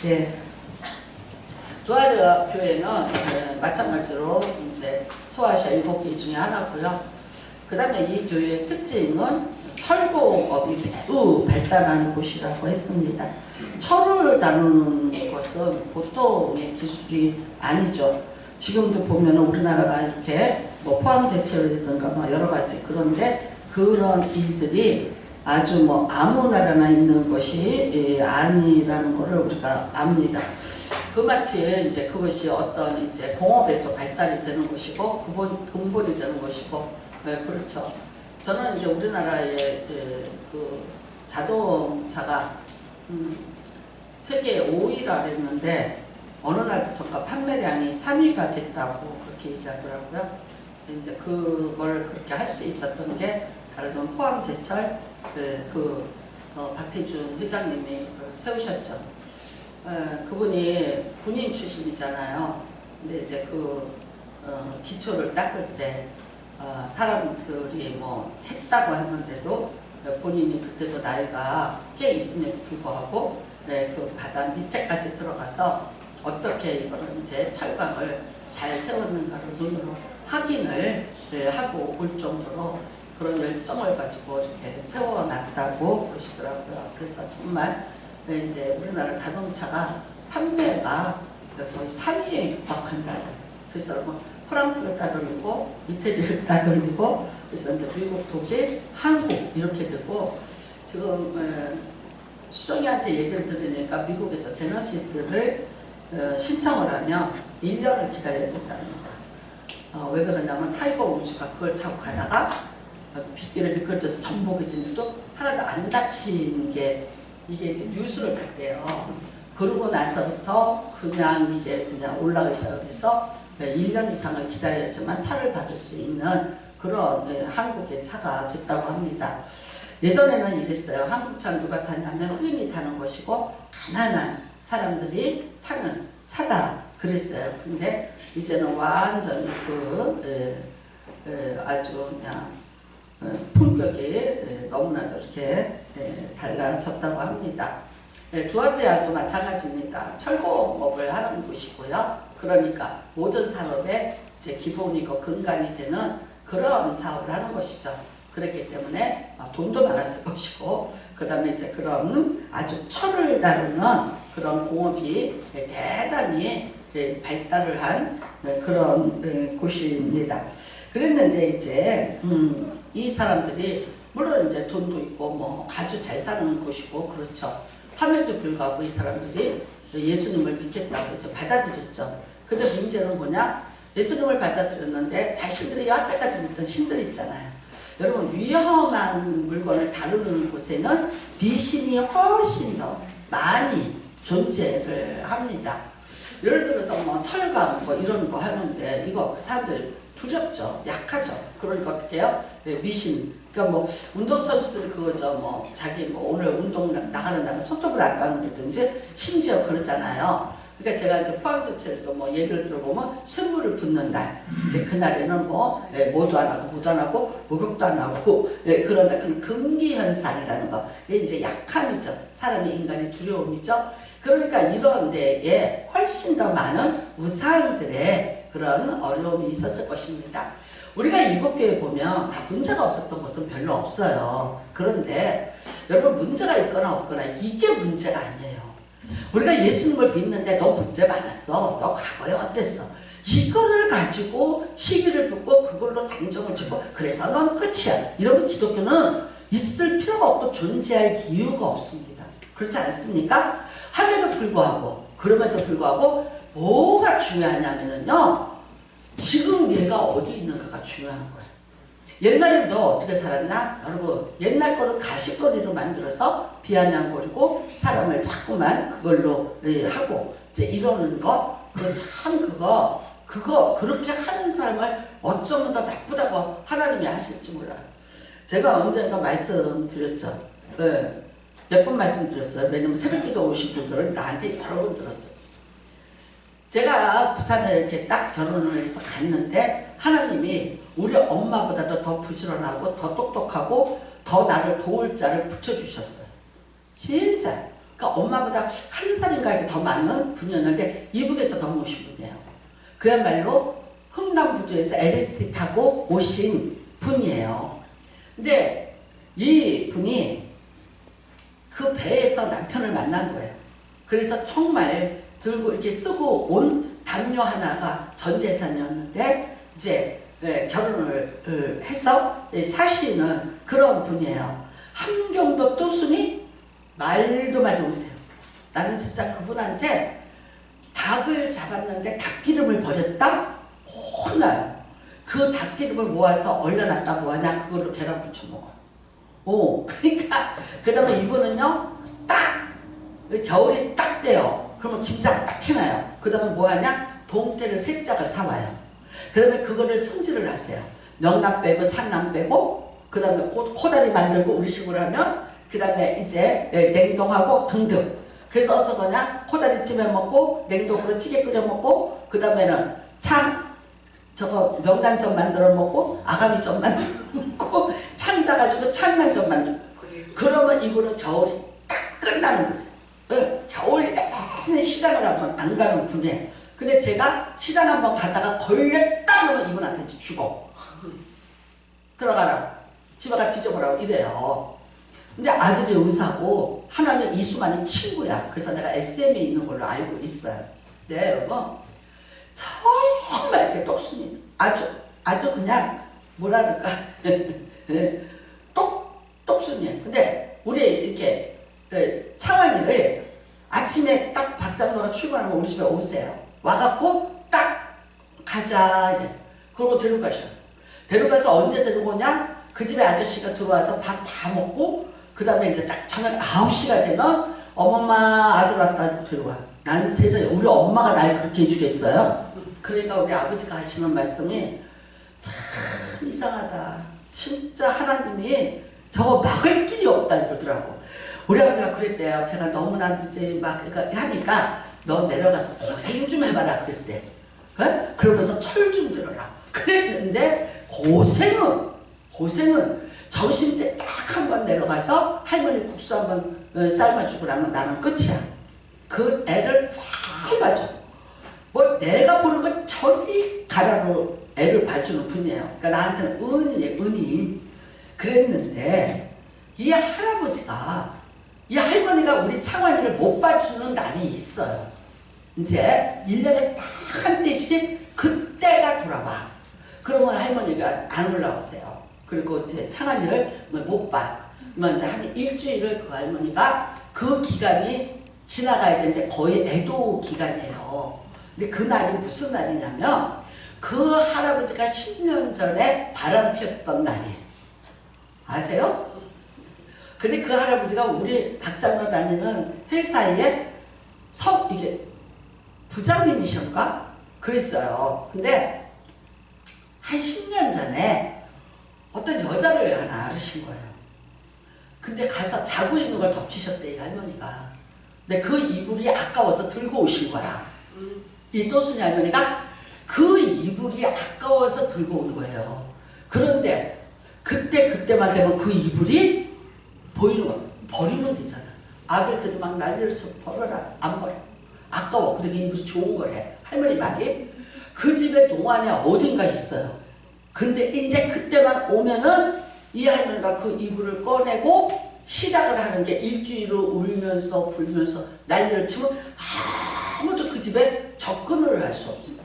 네. 두아르 교회는 마찬가지로 이제 소아시아 7개 중에 하나고요. 그 다음에 이 교회의 특징은 철공업이 매우 발달한 곳이라고 했습니다. 철을 다루는 것은 보통의 기술이 아니죠. 지금도 보면 우리나라가 이렇게 뭐 포항제철이라든가 뭐 여러 가지 그런데 그런 일들이 아주 뭐 아무 나라나 있는 것이 아니라는 것을 우리가 압니다. 그 마치 이제 그것이 어떤 이제 공업에 또 발달이 되는 것이고 근본이 되는 것이고 그렇죠. 저는 이제 우리나라의 그 자동차가 세계 5위라 했는데 어느 날부터가 판매량이 3위가 됐다고 그렇게 얘기하더라고요. 이제 그걸 그렇게 할 수 있었던 게 말하자면 포항제철 박태준 회장님이 세우셨죠. 그분이 군인 출신이잖아요. 근데 이제 기초를 닦을 때 사람들이 뭐 했다고 했는데도 본인이 그때도 나이가 꽤 있음에도 불구하고 그 바다 밑에까지 들어가서 어떻게 이거를 이제 철강을 잘 세웠는가를 눈으로 확인을 하고 올 정도로 그런 열정을 가지고 이렇게 세워놨다고 그러시더라고요. 그래서 정말 이제 우리나라 자동차가 판매가 거의 3위에 육박한다. 그래서 뭐 프랑스를 따돌리고 이태리를 따돌리고 그래서 이제 미국, 독일, 한국 이렇게 되고 지금 수정이한테 얘기를 들으니까 미국에서 제너시스를 신청을 하면 1년을 기다려야 된답니다. 왜 그러냐면 타이거 우즈가 그걸 타고 가다가 빗길에 미끄러져서 전복이 된데도 하나도 안 다친 게 이게 이제 뉴스를 봤대요. 그러고 나서부터 그냥 이게 그냥 올라가기 시작해서 1년 이상을 기다렸지만 차를 받을 수 있는 그런 한국의 차가 됐다고 합니다. 예전에는 이랬어요. 한국 차는 누가 타냐면 흑인이 타는 것이고 가난한 사람들이 타는 차다 그랬어요. 근데 이제는 완전히 아주 그냥 품격이 너무나도 이렇게 달라졌다고 합니다. 두아르도 마찬가지입니다. 철공업을 하는 곳이고요. 그러니까 모든 산업의 이제 기본이고 근간이 되는 그런 사업을 하는 것이죠. 그렇기 때문에 돈도 많았을 것이고 그 다음에 이제 그런 아주 철을 다루는 그런 공업이 대단히 발달을 한 그런 곳입니다. 그랬는데 이제 이 사람들이 물론 이제 돈도 있고 뭐 아주 잘 사는 곳이고 그렇죠. 함에도 불구하고 이 사람들이 예수님을 믿겠다고 이제 받아들였죠. 근데 문제는 뭐냐? 예수님을 받아들였는데 자신들이 여태까지 믿던 신들이 있잖아요. 여러분 위험한 물건을 다루는 곳에는 미신이 훨씬 더 많이 존재를 합니다. 예를 들어서 뭐 철강 뭐 이런 거 하는데 이거 사람들 두렵죠. 약하죠. 그러니까 어떻게 해요? 미신. 그러니까 뭐 운동선수들이 그거죠. 뭐 자기 뭐 오늘 운동 나가는 날은 손톱을 안 깎는다든지 심지어 그러잖아요. 그러니까 제가 이제 포항제철도 뭐 얘기를 들어보면 쇳물을 붓는 날 이제 그날에는 뭐 모도 안 하고 무도 안 하고 목욕도 안 하고 그런다. 그런 금기현상이라는 거. 이게 이제 약함이죠. 사람의 인간의 두려움이죠. 그러니까 이런 데에 훨씬 더 많은 우상들의 그런 어려움이 있었을 것입니다. 우리가 이복교에 보면 다 문제가 없었던 것은 별로 없어요. 그런데 여러분 문제가 있거나 없거나 이게 문제가 아니에요. 우리가 예수님을 믿는데 너 문제 많았어. 너 과거에 어땠어? 이거를 가지고 시비를 붙고 그걸로 단정을 주고 그래서 넌 끝이야. 이러면 기독교는 있을 필요가 없고 존재할 이유가 없습니다. 그렇지 않습니까? 그럼에도 불구하고 뭐가 중요하냐면요. 지금 내가 어디 있는가가 중요한 거예요. 옛날에 너 어떻게 살았나? 여러분 옛날 거를 가십거리로 만들어서 비아냥거리고 사람을 자꾸만 그걸로 하고 이제 이러는 거 그거 그렇게 하는 사람을 어쩌면 더 나쁘다고 하나님이 하실지 몰라요. 제가 언젠가 말씀드렸죠. 몇 번 말씀드렸어요. 왜냐면 새벽기도 오신 분들은 나한테 여러 번 들었어요. 제가 부산에 이렇게 딱 결혼을 해서 갔는데 하나님이 우리 엄마보다도 더 부지런하고 더 똑똑하고 더 나를 도울 자를 붙여주셨어요. 진짜 그러니까 엄마보다 한 살인가 이렇게 더 많은 분이었는데 이북에서 넘어오신 분이에요. 그야말로 흥남부두에서 LST 타고 오신 분이에요. 근데 이 분이 그 배에서 남편을 만난 거예요. 그래서 정말 들고 이렇게 쓰고 온 담요 하나가 전 재산이었는데 이제 결혼을 해서 사시는 그런 분이에요. 함경도 또순이 말도 못해요. 나는 진짜 그분한테 닭을 잡았는데 닭기름을 버렸다? 혼나요. 그 닭기름을 모아서 얼려놨다 뭐하냐? 그걸로 계란 부쳐 먹어. 그러니까 그 다음에 이분은요 딱 겨울이 딱 돼요. 그러면 김장 딱 해놔요. 그 다음에 뭐하냐? 동태를 3짝을 사와요. 그 다음에 그거를 손질을 하세요. 명란 빼고 참란 빼고 그 다음에 코다리 만들고 우리 식으로 하면 그 다음에 이제 냉동하고 등등. 그래서 어떤 거냐? 코다리 찜해 먹고 냉동으로 찌개 끓여 먹고 그 다음에는 저거 명란젓 만들어 먹고 아가미젓 만들어 먹고 창 짜가지고 참말젓 만들어. 그러면 이분은 겨울이 딱 끝나는 거예요. 겨울이 내내 시장을 한번 안 가는 분이에요. 근데 제가 시장 한번 가다가 걸렸다 그러면 이분한테 죽어. 들어가라. 집에 가 뒤져보라고 이래요. 근데 아들이 의사고 하나는 이수만이 친구야. 그래서 내가 SM에 있는 걸로 알고 있어요. 네, 여러분. 정말 이렇게 똑순이 아주 그냥 뭐라 그럴까 똑순이에요. 근데 우리 이렇게 창환이를 아침에 딱 박장로가 출근하면 우리 집에 오세요. 와갖고 딱 가자 이래. 그러고 데려가셔. 데려가서 언제 데리고 오냐? 그 집에 아저씨가 들어와서 밥 다 먹고 그 다음에 이제 딱 저녁 9시가 되면 어머마 아들 왔다 데려와. 난 세상에 우리 엄마가 날 그렇게 해주겠어요? 그러니까 우리 아버지가 하시는 말씀이 참 이상하다. 진짜 하나님이 저거 막을 길이 없다 이러더라고. 우리 아버지가 그랬대요. 제가 너무나 이제 막 하니까 너 내려가서 고생 좀 해봐라 그랬대. 그러면서 철 좀 들어라. 그랬는데 고생은 점심 때 딱 한 번 내려가서 할머니 국수 한 번 삶아주고 나면 나는 끝이야. 그 애를 잘 봐줘. 뭐 내가 보는 건 저리 가라로 애를 봐주는 분이에요. 그러니까 나한테는 은인이에요. 은인. 그랬는데 이 할아버지가 이 할머니가 우리 창환이를 못 봐주는 날이 있어요. 이제 1년에 딱 한 때씩 그때가 돌아와. 그러면 할머니가 안 올라오세요. 그리고 이제 창환이를 못 봐. 먼저 한 일주일을 그 할머니가 그 기간이 지나가야 되는데 거의 애도 기간이에요. 근데 그 날이 무슨 날이냐면 그 할아버지가 10년 전에 바람 피웠던 날이에요. 아세요? 근데 그 할아버지가 우리 박장로 다니는 회사에 이게 부장님이셨가? 그랬어요. 근데 한 10년 전에 어떤 여자를 하나 알으신 거예요. 근데 가서 자고 있는 걸 덮치셨대, 이 할머니가. 근데 그 이불이 아까워서 들고 오신 거야. 이 또순이 할머니가 그 이불이 아까워서 들고 온 거예요. 그런데 그때만 되면 그 이불이 보이는 거 버리면 되잖아. 아들들이 막 난리를 쳐 버려라. 안 버려. 아까워. 근데 그 이불이 좋은 거래. 할머니 말이. 그 집에 동안에 어딘가 있어요. 근데 이제 그때만 오면은 이 할머니가 그 이불을 꺼내고 시작을 하는 게 일주일을 울면서 불면서 난리를 치면 아무도 그 집에 접근을 할 수 없어요.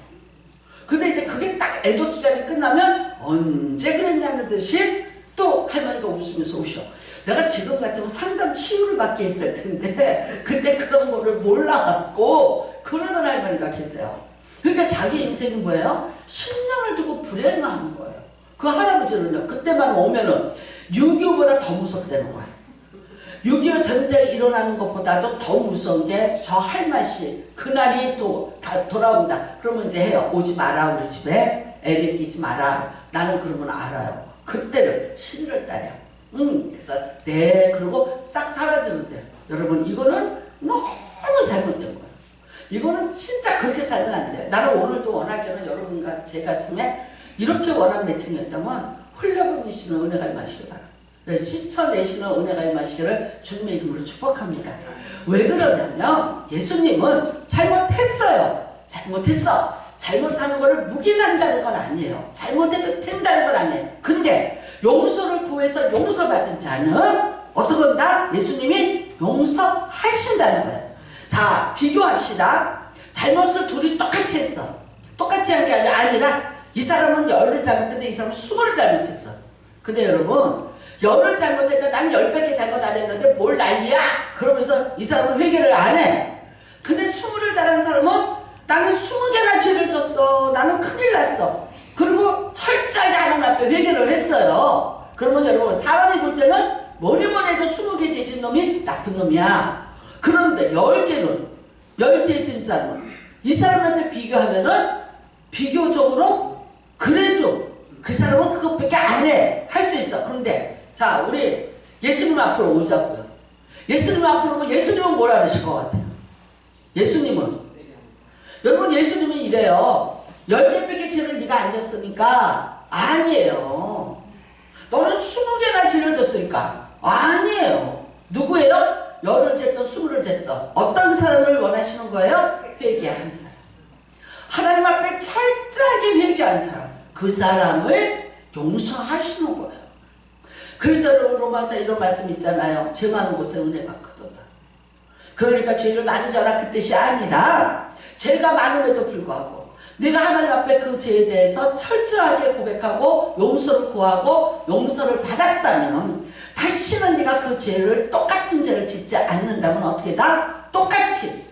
근데 이제 그게 딱 애도 기간이 끝나면 언제 그랬냐는 듯이 또 할머니가 웃으면서 오셔. 내가 지금 같으면 상담 치유를 받게 했을 텐데 그때 그런 거를 몰라갖고 그러던 할머니가 계세요. 그러니까 자기 인생이 뭐예요? 10년을 두고 불행한 거예요. 그 할아버지는요. 그때만 오면은 6.25보다 더 무섭다는 거야. 6.25 전쟁이 일어나는 것보다도 더 무서운 게 저 할맛이 그날이 또 돌아온다. 그러면 이제 해요. 오지 마라 우리 집에. 애 맡기지 마라. 나는 그러면 알아요. 그때는 11월 달이야. 그래서 네 그러고 싹 사라지는데 여러분 이거는 너무 잘못된 거예요. 이거는 진짜 그렇게 살면 안 돼요. 나는 오늘도 원하기는 여러분과 제 가슴에 이렇게 원한 매칭이었다면 흘려보내시는 은혜가 임하시기 바랍니다. 씻어내시는 은혜가 임하시기를 주님의 이름으로 축복합니다. 왜 그러냐면 예수님은 잘못했어요. 잘못했어. 잘못하는 거를 묵인한다는 건 아니에요. 잘못해도 된다는 건 아니에요. 근데 용서를 구해서 용서받은 자는 어떻게 한다? 예수님이 용서하신다는 거예요. 자, 비교합시다. 잘못을 둘이 똑같이 했어. 똑같이 한 게 아니라 이 사람은 10을 잘못했는데 이 사람은 20을 잘못했어. 근데 여러분, 10을 잘못했는데 난 10밖에 잘못 안 했는데 뭘 난리야? 그러면서 이 사람은 회개를 안 해. 근데 20을 잘한 사람은 나는 20개나 죄를 졌어. 나는 큰일 났어. 그리고 철저하게 하나님 앞에 회개를 했어요. 그러면 여러분, 사람이 볼 때는 뭐니 해도 20개 죄 진 놈이 나쁜 놈이야. 그런데 10개는 10죄 진 자는 이 사람한테 비교하면은 비교적으로 그래도 그 사람은 그것밖에 안 해. 할 수 있어. 그런데 자, 우리 예수님 앞으로 오자고요. 예수님 앞으로 오면 예수님은 뭐라 그러실 것 같아요? 예수님은 여러분, 예수님은 이래요. 10개밖에 죄를 네가 안 졌으니까 아니에요. 너는 20개나 죄를 졌으니까 아니에요. 누구예요? 10을 쟀던 20을 쟀던 어떤 사람을 원하시는 거예요? 회개하는 사람. 하나님 앞에 철저하게 회개하는 사람. 그 사람을 용서하시는 거예요. 그래서 로마서 이런 말씀 있잖아요. 죄 많은 곳에 은혜가 크도다. 그러니까 죄를 많이 져라 그 뜻이 아니라 죄가 많음에도 불구하고 내가 하나님 앞에 그 죄에 대해서 철저하게 고백하고 용서를 구하고 용서를 받았다면 다시는 네가 그 죄를 똑같은 죄를 짓지 않는다면 어떻게 다? 똑같이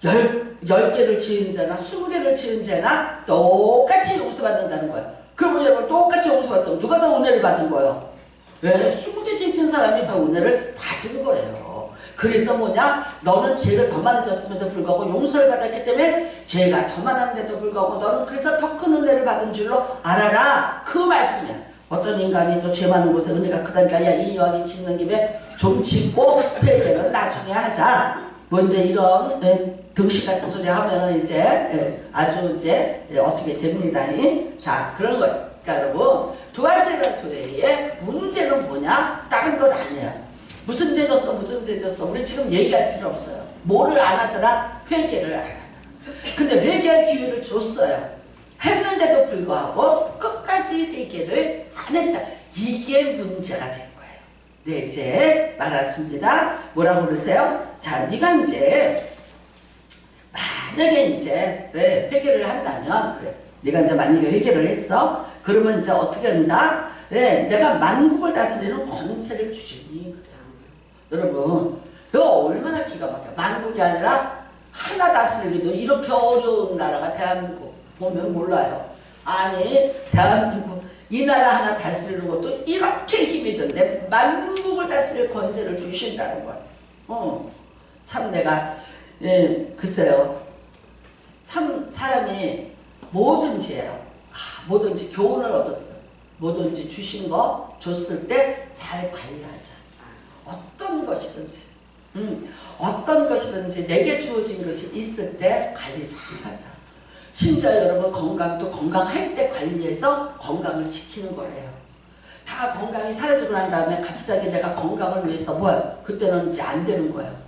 10개를 지은 자나 20개를 지은 자나 똑같이 용서받는다는 거예요. 그러면 여러분 똑같이 용서받으면 누가 더 은혜를 받은 거예요? 왜? 20개 지은 사람이 더 은혜를 받은 거예요. 그래서 뭐냐? 너는 죄를 더 많이 졌음에도 불구하고 용서를 받았기 때문에 죄가 더 많았는데도 불구하고 너는 그래서 더 큰 은혜를 받은 줄로 알아라. 그 말씀이야. 어떤 인간이 또 죄 많은 곳에 은혜가 크다니까 야, 이 이야기 짓는 김에 좀 짓고 회개는 나중에 하자. 뭐 이제 이런 등식 같은 소리 하면은 이제 아주 이제 어떻게 됩니다. 자, 그런 거예요. 그러니까 여러분, 두알대로 교회의 문제는 뭐냐? 다른 건 아니에요. 무슨 죄 졌어? 무슨 죄 졌어? 우리 지금 얘기할 필요 없어요. 뭐를 안 하더라? 회개를 안 하더라. 근데 회개할 기회를 줬어요. 했는데도 불구하고 끝까지 회개를 안 했다. 이게 문제가 된 거예요. 네, 이제 말았습니다. 뭐라고 그러세요? 자, 네가 이제 만약에 이제 회개를 한다면 그래. 네가 이제 만약에 회개를 했어. 그러면 이제 어떻게 한다? 네, 내가 만국을 다스리는 권세를 주시니 그래. 여러분, 이거 얼마나 기가 막혀. 만국이 아니라 하나 다스리기도 이렇게 어려운 나라가 대한민국 보면 몰라요. 아니, 대한민국 이 나라 하나 다스리는 것도 이렇게 힘이 든데 만국을 다스릴 권세를 주신다는 거야. 참 내가 글쎄요. 참 사람이 뭐든지예요. 뭐든지 교훈을 얻었어요. 뭐든지 주신 거 줬을 때 잘 관리하자. 어떤 것이든지 어떤 것이든지 내게 주어진 것이 있을 때 관리 잘하자. 심지어 여러분 건강도 건강할 때 관리해서 건강을 지키는 거래요. 다 건강이 사라지고 난 다음에 갑자기 내가 건강을 위해서 뭐야? 그때는 이제 안 되는 거예요.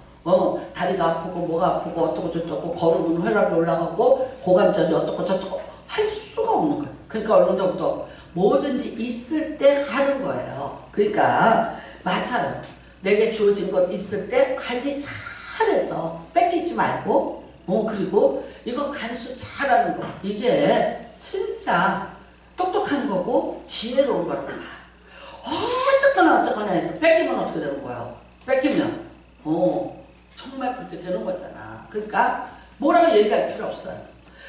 다리가 아프고 뭐가 아프고 어떻고 저쩌고 걸으면 혈압이 올라가고 고관절이 어떻고 저쩌고 할 수가 없는 거예요. 그러니까 어느 정도 뭐든지 있을 때 하는 거예요. 그러니까 맞아요. 내게 주어진 것 있을 때 관리 잘해서 뺏기지 말고 그리고 이거 간수 잘하는 거 이게 진짜 똑똑한 거고 지혜로운 거라고 어쨌거나 해서 뺏기면 어떻게 되는 거예요? 뺏기면 정말 그렇게 되는 거잖아. 그러니까 뭐라고 얘기할 필요 없어요.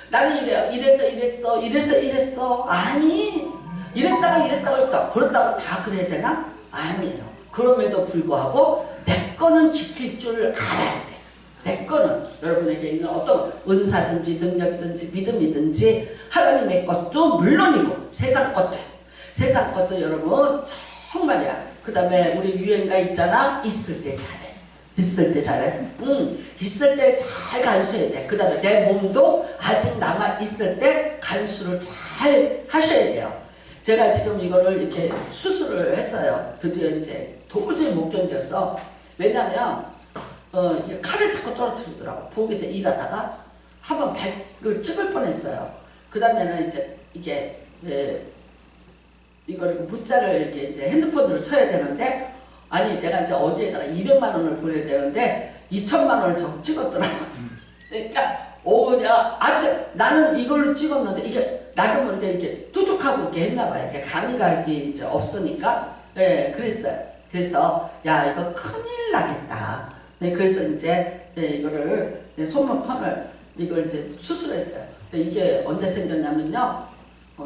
나는 이랬어 아니 이랬다가 했다 그렇다고 다 그래야 되나? 아니에요. 그럼에도 불구하고 내 거는 지킬 줄 알아야 돼. 내 거는 여러분에게 있는 어떤 은사든지 능력이든지 믿음이든지 하나님의 것도 물론이고 세상 것도 여러분 정말이야. 그 다음에 우리 유행가 있잖아. 있을 때 잘해. 있을 때 잘 간수해야 돼. 그 다음에 내 몸도 아직 남아있을 때 간수를 잘 하셔야 돼요. 제가 지금 이거를 이렇게 수술을 했어요. 드디어 이제 도저히 못 견뎌서. 왜냐면 이게 칼을 자꾸 떨어뜨리더라고. 부엌에서 일하다가 한번 백을 찍을 뻔했어요. 그 다음에는 이제 이게 이걸 문자를 이렇게 이제 핸드폰으로 쳐야 되는데, 아니 내가 이제 어디에다가 200만 원을 보내야 되는데 2천만 원을 저 찍었더라고. 그러니까 내가 나는 이걸 찍었는데 이게 나도 모르게 이렇게 뚜둑하고 이렇게 했나봐요. 이게 감각이 이제 없으니까. 예, 그랬어요. 그래서 야 이거 큰일 나겠다. 네, 그래서 이제 이거를 손목 터널 이걸 이제 수술했어요. 이게 언제 생겼냐면요.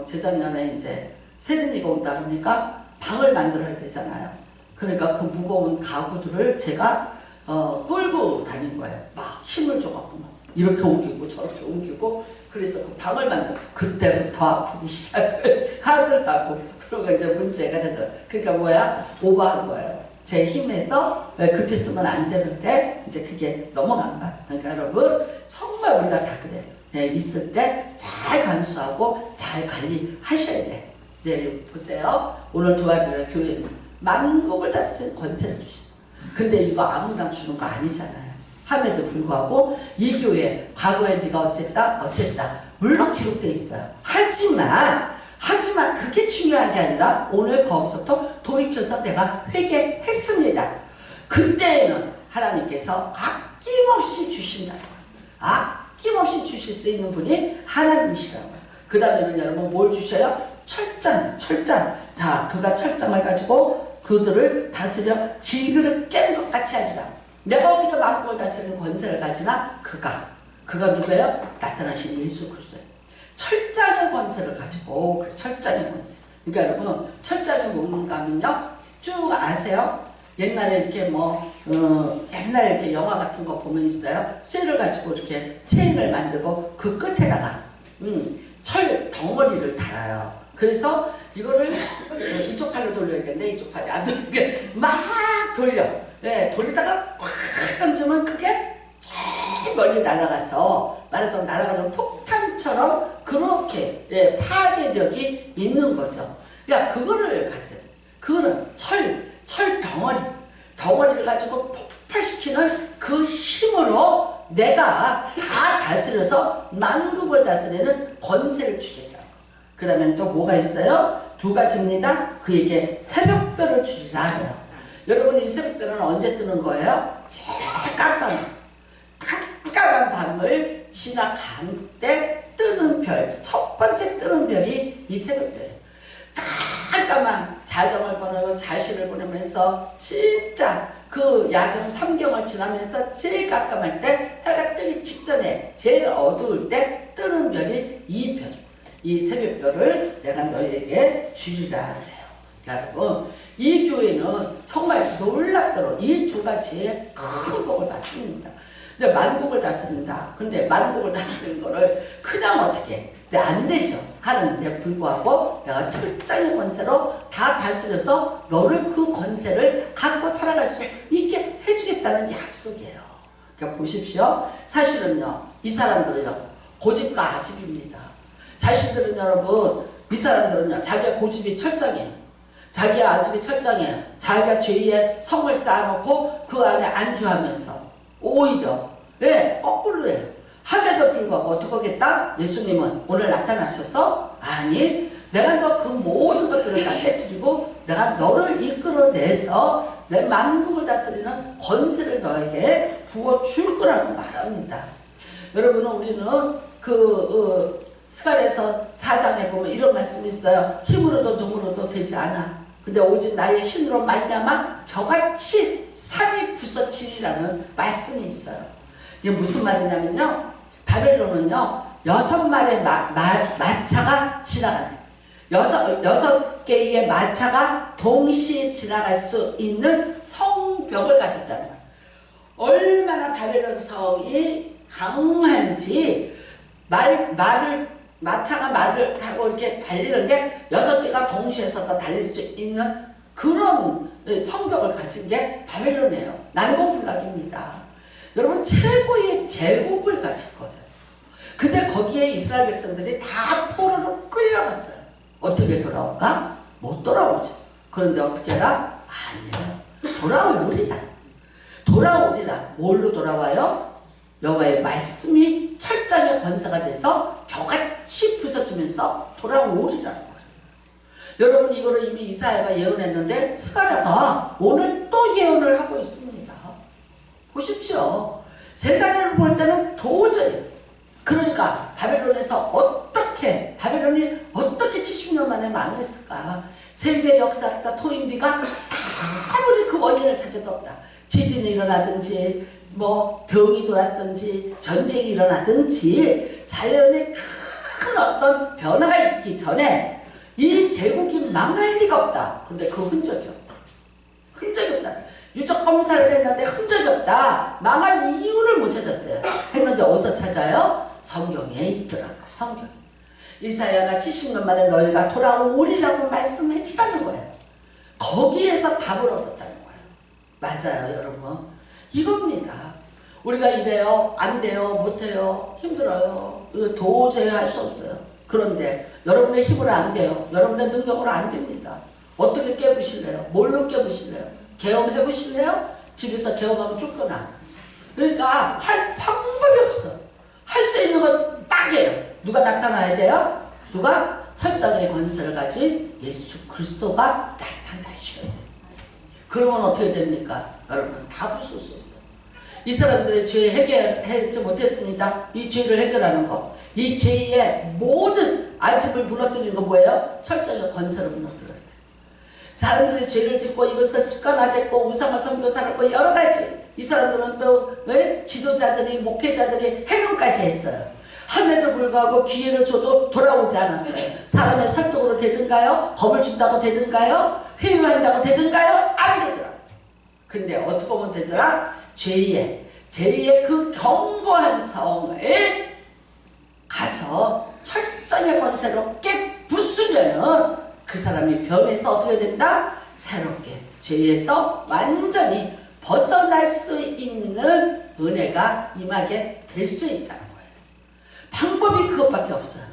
재작년에 이제 세린이가 온다 그러니까 방을 만들어야 되잖아요. 그러니까 그 무거운 가구들을 제가 끌고 다닌 거예요. 막 힘을 줘갖고 막 이렇게 옮기고 저렇게 옮기고. 그래서 그 방을 만들어 그때부터 아프기 시작을 하더라고. 그러고 이제 문제가 되더라고. 그러니까 뭐야? 오버한 거예요. 제 힘에서 그렇게 쓰면 안 되는데 이제 그게 넘어간 거야. 그러니까 여러분 정말 우리가 다 그래요. 네, 있을 때 잘 간수하고 잘 관리하셔야 돼. 네, 보세요. 오늘 도와드릴 교회는 만국을 다 쓰는 권세를 주신. 근데 이거 아무나 주는 거 아니잖아요. 함에도 불구하고 이 교회 과거에 네가 어쨌다 물론 기록돼 있어요. 하지만 그게 중요한 게 아니라 오늘 거기서부터 돌이켜서 내가 회개했습니다. 그때에는 하나님께서 아낌없이 주신다. 아낌없이 주실 수 있는 분이 하나님이시라고요. 그 다음에는 여러분 뭘 주셔요? 철장. 자, 그가 철장을 가지고 그들을 다스려 질그릇 깨는 것 같이 하리라. 내가 어떻게 만국을 다스리는 권세를 가지나? 그가 누구예요? 나타나신 예수 그리스도예요. 철장의 권세를 가지고, 철장의 권세. 그러니까 여러분, 철장이 뭔가 하면요, 쭉 아세요? 옛날에 이렇게 옛날에 이렇게 영화 같은 거 보면 있어요. 쇠를 가지고 이렇게 체인을 만들고 그 끝에다가, 철 덩어리를 달아요. 그래서 이거를 이쪽 팔로 돌려야겠네. 이쪽 팔이 안 돌리게 막 돌려. 네, 돌리다가 확 던지면 그게 저 멀리 날아가서 말하자면 날아가는 폭탄처럼 그렇게 파괴력이 있는 거죠. 그러니까 그거를 가지게 돼. 그거는 철 덩어리를 가지고 폭발시키는 그 힘으로 내가 다 다스려서 만국을 다스리는 권세를 주겠다. 그 다음에 또 뭐가 있어요? 두 가지입니다. 그에게 새벽별을 주리라 해요. 여러분 이 새벽별은 언제 뜨는 거예요? 제일 깜깜한 밤을 지나간 때 뜨는 별, 첫 번째 뜨는 별이 이 새벽별이에요. 깜깜한 자정을 보내고 자시를 보내면서 진짜 그 야경 3경을 지나면서 제일 깜깜할 때 해가 뜨기 직전에 제일 어두울 때 뜨는 별이 이 별이에요. 이 새벽별을 내가 너희에게 주리라 그래요. 여러분 이 교회는 정말 놀랍도록 이 두 가지의 큰 복을 받습니다. 근데 만국을 다스린다. 근데 만국을 다스리는 거를 그냥 어떻게 안 되죠. 하는데 불구하고 내가 철장의 권세로 다 다스려서 너를 그 권세를 갖고 살아갈 수 있게 해주겠다는 약속이에요. 그러니까 보십시오. 사실은요. 이 사람들은요. 고집과 아집입니다. 자신들은 여러분 이 사람들은요. 자기가 고집이 철장이에요. 자기가 아집이 철장이에요. 자기가 죄의 성을 쌓아놓고 그 안에 안주하면서 오히려 거꾸로 해요. 함에도 불구하고 어떻게 하겠다? 예수님은 오늘 나타나셔서 아니 내가 너 그 모든 것들을 다 깨뜨리고 내가 너를 이끌어내서 내 만국을 다스리는 권세를 너에게 부어줄 거라고 말합니다. 여러분은 우리는 스가랴서 4장에 보면 이런 말씀이 있어요. 힘으로도 능으로도 되지 않아. 근데 오직 나의 신으로 말미암아 겨같이 산이 부서지리라는 말씀이 있어요. 이게 무슨 말이냐면요. 바벨론은요. 6마리의 마차가 지나간대. 6개의 마차가 동시에 지나갈 수 있는 성벽을 가졌다는 거예요. 얼마나 바벨론 성이 강한지 마차가 말을 타고 이렇게 달리는데 6개가 동시에 서서 달릴 수 있는 그런 성벽을 가진 게 바벨론이에요. 난공불락입니다. 여러분 최고의 제국을 가질 거예요. 근데 거기에 이스라엘 백성들이 다 포로로 끌려갔어요. 어떻게 돌아올까? 못 돌아오죠. 그런데 어떻게 해라? 아니에요. 돌아오리라. 돌아오리라. 뭘로 돌아와요? 여호와의 말씀이 철장의 권세가 돼서 겨같이 부서지면서 돌아오리라는 거예요. 여러분, 이거를 이미 이사야가 예언했는데 스가랴가 오늘 또 예언을 하고 있습니다. 보십시오. 세상을 볼 때는 도저히, 그러니까 바벨론이 어떻게 70년 만에 망했을까? 세계 역사학자 토인비가 아무리 그 원인을 찾아도 없다. 지진이 일어나든지 병이 돌았든지 전쟁이 일어나든지 자연의 큰 어떤 변화가 있기 전에 이 제국이 망할 리가 없다. 근데 그 흔적이 없다. 흔적이 없다. 유적 검사를 했는데 흔적이 없다. 망할 이유를 못 찾았어요. 했는데 어디서 찾아요? 성경에 있더라고요. 성경. 이사야가 70년 만에 너희가 돌아오리라고 말씀했다는 거예요. 거기에서 답을 얻었다는 거예요. 맞아요, 여러분. 이겁니다. 우리가 이래요, 안 돼요, 못해요, 힘들어요. 이거 도저히 할 수 없어요. 그런데 여러분의 힘으로 안 돼요. 여러분의 능력으로 안 됩니다. 어떻게 깨부실래요? 뭘로 깨부실래요? 개엄해보실래요? 집에서 개엄하면 쫓겨나. 그러니까 할 방법이 없어. 할 수 있는 건 딱이에요. 누가 나타나야 돼요? 누가? 철장의 권세를 가진 예수 그리스도가 나타나셔야 돼요. 그러면 어떻게 됩니까? 여러분, 다 부술 수 있어요. 이 사람들의 죄 해결하지 못했습니다. 이 죄를 해결하는 거. 이 죄의 모든 아집을 무너뜨리는 건 뭐예요? 철장의 권세를 무너뜨려야 돼요. 사람들이 죄를 짓고 이것을 습관화됐고 우상을 섬겨 살았고 여러 가지. 이 사람들은 또 지도자들이 목회자들이 해명까지 했어요. 함에도 불구하고 기회를 줘도 돌아오지 않았어요. 사람의 설득으로 되든가요? 법을 준다고 되든가요? 회유한다고 되든가요? 안 되더라. 근데 어떻게 보면 되더라? 죄의 그 견고한 성을 가서 철저히 권세로 깨부수면은 그 사람이 변해서 어떻게 된다? 새롭게 죄에서 완전히 벗어날 수 있는 은혜가 임하게 될 수 있다는 거예요. 방법이 그것밖에 없어요.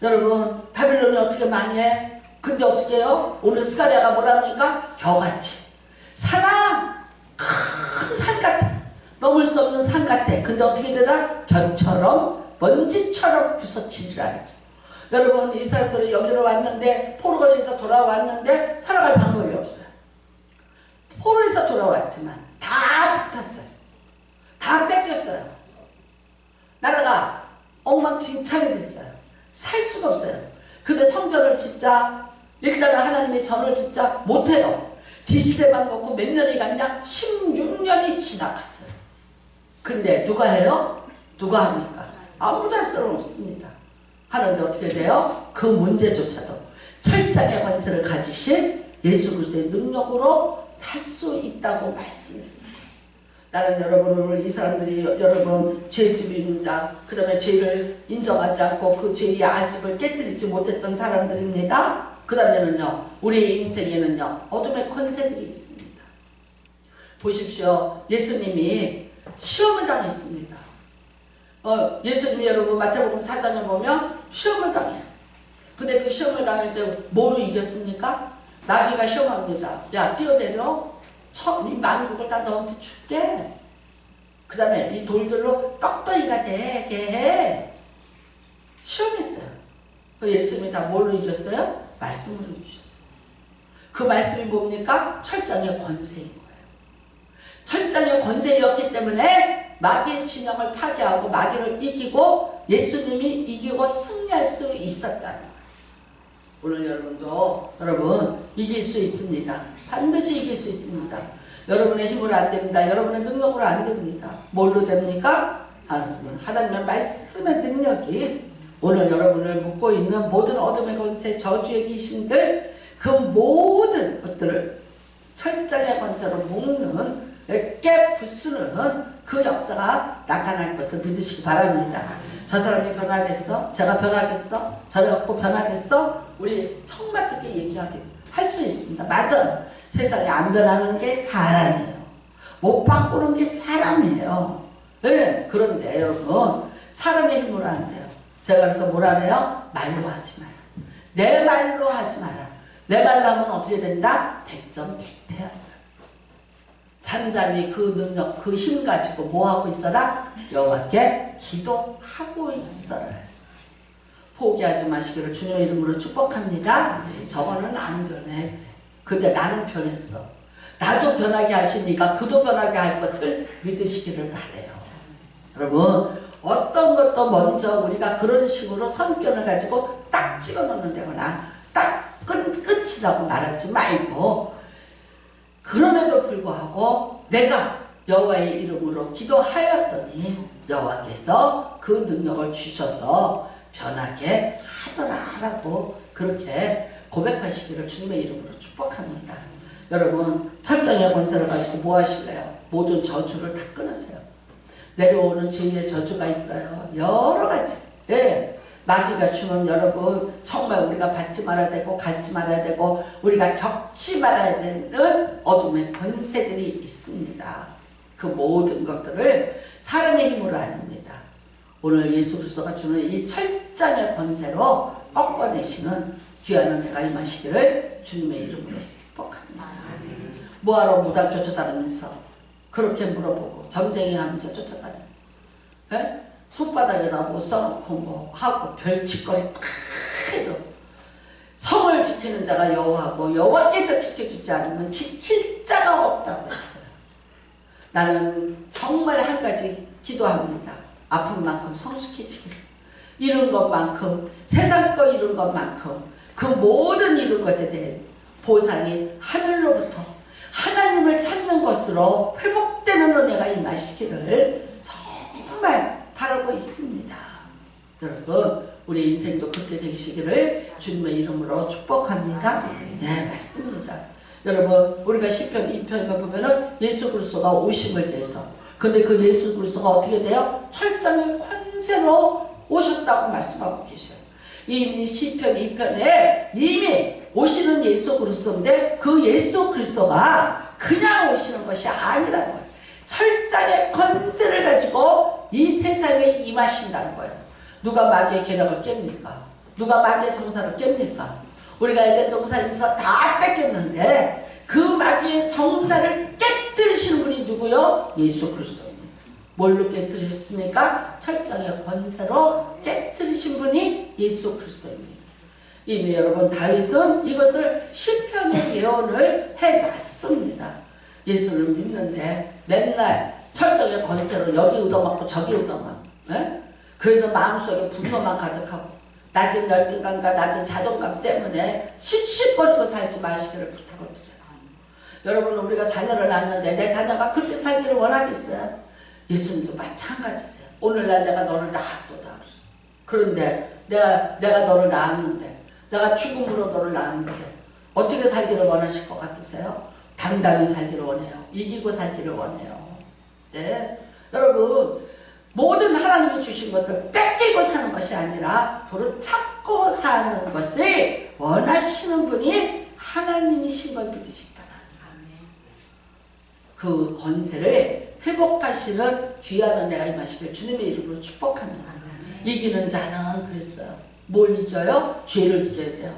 여러분, 바빌론이 어떻게 망해? 근데 어떻게 해요? 오늘 스가랴가 뭐라 하니까 겨같이 사랑, 큰 산 같아. 넘을 수 없는 산 같아. 근데 어떻게 되더라? 겨처럼 먼지처럼 부서지리라. 여러분, 이 사람들은 여기로 왔는데 포로에서 돌아왔는데 살아갈 방법이 없어요. 포로에서 돌아왔지만 다 붙었어요. 다 뺏겼어요. 나라가 엉망진창이 됐어요. 살 수가 없어요. 근데 성전을 짓자, 일단은 하나님의 전을 짓자 못해요. 지시대만 놓고 몇 년이 갔냐? 16년이 지나갔어요. 근데 누가 해요? 누가 합니까? 아무도 할 수는 없습니다. 하는데 어떻게 돼요? 그 문제조차도 철장의 권세를 가지신 예수 그리스도의 능력으로 할 수 있다고 말씀드립니다. 나는 여러분을, 이 사람들이 여러분 죄집입니다. 그 다음에 죄를 인정하지 않고 그 죄의 아집을 깨뜨리지 못했던 사람들입니다. 그 다음에는요, 우리의 인생에는요, 어둠의 권세들이 있습니다. 보십시오. 예수님이 시험을 당했습니다. 예수님이 여러분 마태복음 4장을 보면 시험을 당해요. 근데 그 시험을 당할 때 뭐로 이겼습니까? 마귀가 시험합니다. 야, 뛰어내려. 이 만국을 다 너한테 줄게. 그 다음에 이 돌들로 떡덩이가 되게 해. 시험했어요. 예수님이 다 뭘로 이겼어요? 말씀으로 이기셨어요. 그 말씀이 뭡니까? 철장의 권세인 거예요. 철장의 권세였기 때문에 마귀의 진영을 파괴하고 마귀를 이기고 예수님이 이기고 승리할 수 있었다는 거예요. 오늘 여러분도 이길 수 있습니다. 반드시 이길 수 있습니다. 여러분의 힘으로 안 됩니다. 여러분의 능력으로 안 됩니다. 뭘로 됩니까? 하나님의 말씀의 능력이 오늘 여러분을 묶고 있는 모든 어둠의 권세, 저주의 귀신들, 그 모든 것들을 철장의 권세로 묶는, 깨부수는 그 역사가 나타날 것을 믿으시기 바랍니다. 저 사람이 변하겠어? 제가 변하겠어? 저를 갖고 변하겠어? 우리 청막하게 얘기하게 할 수 있습니다. 맞아. 세상에 안 변하는 게 사람이에요. 못 바꾸는 게 사람이에요. 네, 그런데 여러분, 사람의 힘으로 안 돼요. 제가 그래서 뭐라 그래요? 말로 하지 마라. 내 말로 하지 마라. 내 말로 하면 어떻게 된다? 백전백패야. 잠잠히 그 능력, 그 힘 가지고 뭐하고 있어라? 여호와께 기도하고 있어라. 포기하지 마시기를 주님의 이름으로 축복합니다. 저거는 안 변해. 근데 나는 변했어. 나도 변하게 하시니까 그도 변하게 할 것을 믿으시기를 바라요. 여러분, 어떤 것도 먼저 우리가 그런 식으로 선견을 가지고 딱 찍어 놓는 데거나 딱 끝이라고 말하지 말고, 그럼에도 불구하고 내가 여호와의 이름으로 기도하였더니 여호와께서 그 능력을 주셔서 변하게 하더라라고 그렇게 고백하시기를 주님의 이름으로 축복합니다. 여러분, 철장의 권세를 가지고 뭐 하실래요? 모든 저주를 다 끊으세요. 내려오는 죄의 저주가 있어요. 여러 가지. 예. 마귀가 주는, 여러분, 정말 우리가 받지 말아야 되고 가지 말아야 되고 우리가 겪지 말아야 되는 어둠의 권세들이 있습니다. 그 모든 것들을 사람의 힘으로 아닙니다. 오늘 예수 그리스도가 주는 이 철장의 권세로 꺾어내시는 귀한 은혜가 임하시기를 주님의 이름으로 축복합니다. 뭐하러 무당 쫓아다니면서 그렇게 물어보고 점쟁이 하면서 쫓아다니고, 예? 손바닥에다 뭐 써놓고 뭐 하고 별짓거리 다 해도 성을 지키는 자가 여호와고 여호와께서 지켜주지 않으면 지킬 자가 없다고 했어요. 나는 정말 한 가지 기도합니다. 아픈 만큼 성숙해지기를, 잃은 것만큼, 세상 거 잃은 것만큼 그 모든 잃은 것에 대해 보상이 하늘로부터 하나님을 찾는 것으로 회복되는 은혜가 임하시기를 정말 바라고 있습니다. 여러분, 우리 인생도 그렇게 되시기를 주님의 이름으로 축복합니다. 네, 맞습니다. 여러분, 우리가 시편 2편에 보면은 예수 그리스도가 오심을 위해서, 근데 그 예수 그리스도가 어떻게 돼요? 철장의 권세로 오셨다고 말씀하고 계셔요. 이미 시편 2편에 이미 오시는 예수 그리스도인데 그 예수 그리스도가 그냥 오시는 것이 아니라는 거예요. 철장의 권세를 가지고 이 세상에 임하신다는 거예요. 누가 마귀의 계략을 깹니까? 누가 마귀의 정사를 깹니까? 우리가 에덴 동산에서 다 뺏겼는데 그 마귀의 정사를 깨뜨리시는 분이 누구요? 예수 그리스도입니다. 뭘로 깨뜨리셨습니까? 철장의 권세로 깨뜨리신 분이 예수 그리스도입니다. 이미 여러분, 다윗은 이것을 시편의 예언을 해놨습니다. 예수를 믿는데 맨날 철저하게 권세로 여기 얻어맞고 저기 얻어맞고, 예? 그래서 마음속에 분노만 가득하고 낮은 열등감과 낮은 자존감 때문에 씩씩거리고 살지 마시기를 부탁을 드려요. 여러분, 우리가 자녀를 낳는데 내 자녀가 그렇게 살기를 원하겠어요? 예수님도 마찬가지세요. 오늘날 내가 너를 낳았도다. 그런데 내가 너를 낳았는데, 내가 죽음으로 너를 낳았는데 어떻게 살기를 원하실 것 같으세요? 당당히 살기를 원해요. 이기고 살기를 원해요. 네. 여러분, 모든 하나님이 주신 것들 뺏기고 사는 것이 아니라 도로 찾고 사는 것을 원하시는 분이 하나님이신 걸 믿으시기 바랍니다. 그 권세를 회복하시는 귀한 은혜가 임하시길 주님의 이름으로 축복합니다. 이기는 자는 그랬어요. 뭘 이겨요? 죄를 이겨야 돼요.